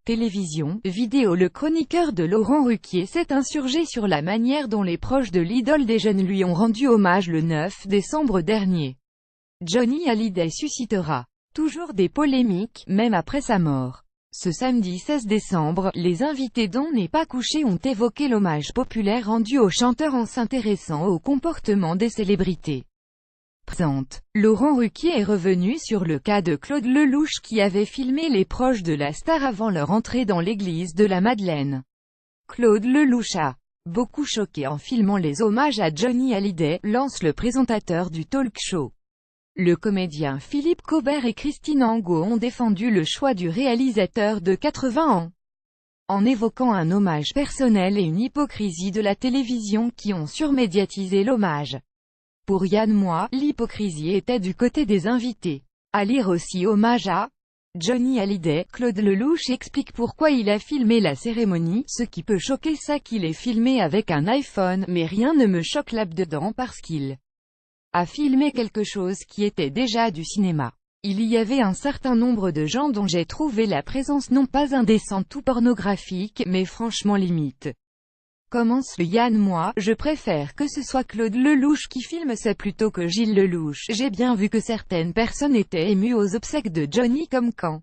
télévision, vidéo. Le chroniqueur de Laurent Ruquier s'est insurgé sur la manière dont les proches de l'idole des jeunes lui ont rendu hommage le 9 décembre dernier. Johnny Hallyday suscitera toujours des polémiques, même après sa mort. Ce samedi 16 décembre, les invités d'On n'est pas couché ont évoqué l'hommage populaire rendu au chanteur en s'intéressant au comportement des célébrités présentes. Laurent Ruquier est revenu sur le cas de Claude Lelouch qui avait filmé les proches de la star avant leur entrée dans l'église de la Madeleine. Claude Lelouch a beaucoup choqué en filmant les hommages à Johnny Hallyday, lance le présentateur du talk show. Le comédien Philippe Caubert et Christine Angot ont défendu le choix du réalisateur de 80 ans, en évoquant un hommage personnel et une hypocrisie de la télévision qui ont surmédiatisé l'hommage. Pour Yann Moix, l'hypocrisie était du côté des invités. À lire aussi hommage à Johnny Hallyday, Claude Lelouch explique pourquoi il a filmé la cérémonie. Ce qui peut choquer ça qu'il est filmé avec un iPhone, mais rien ne me choque là-dedans parce qu'il a filmé quelque chose qui était déjà du cinéma. Il y avait un certain nombre de gens dont j'ai trouvé la présence non pas indécente ou pornographique, mais franchement limite. Commence le Yann Moix, je préfère que ce soit Claude Lelouch qui filme ça plutôt que Gilles Lelouch. J'ai bien vu que certaines personnes étaient émues aux obsèques de Johnny comme quand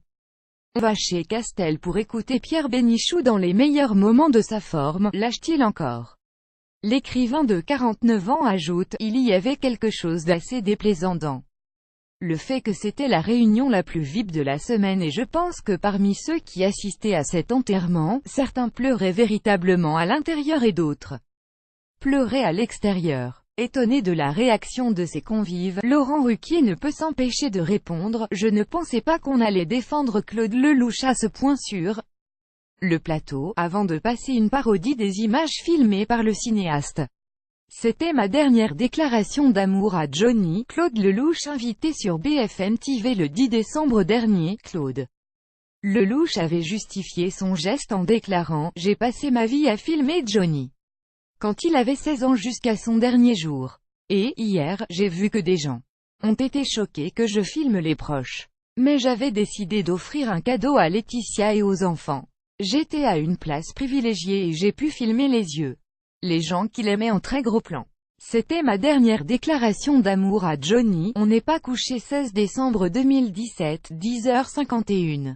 on va chez Castel pour écouter Pierre Bénichou dans les meilleurs moments de sa forme, lâche-t-il encore. L'écrivain de 49 ans ajoute, il y avait quelque chose d'assez déplaisant dans le fait que c'était la réunion la plus VIP de la semaine et je pense que parmi ceux qui assistaient à cet enterrement, certains pleuraient véritablement à l'intérieur et d'autres pleuraient à l'extérieur. Étonné de la réaction de ses convives, Laurent Ruquier ne peut s'empêcher de répondre « Je ne pensais pas qu'on allait défendre Claude Lelouch à ce point sur le plateau, avant de passer une parodie des images filmées par le cinéaste. C'était ma dernière déclaration d'amour à Johnny. » Claude Lelouch invité sur BFM TV le 10 décembre dernier. Claude Lelouch avait justifié son geste en déclarant « J'ai passé ma vie à filmer Johnny quand il avait 16 ans jusqu'à son dernier jour. Et, hier, j'ai vu que des gens ont été choqués que je filme les proches. Mais j'avais décidé d'offrir un cadeau à Laetitia et aux enfants. J'étais à une place privilégiée et j'ai pu filmer les yeux. Les gens qu'il aimait en très gros plan. C'était ma dernière déclaration d'amour à Johnny. On n'est pas couché 16 décembre 2017, 10h51.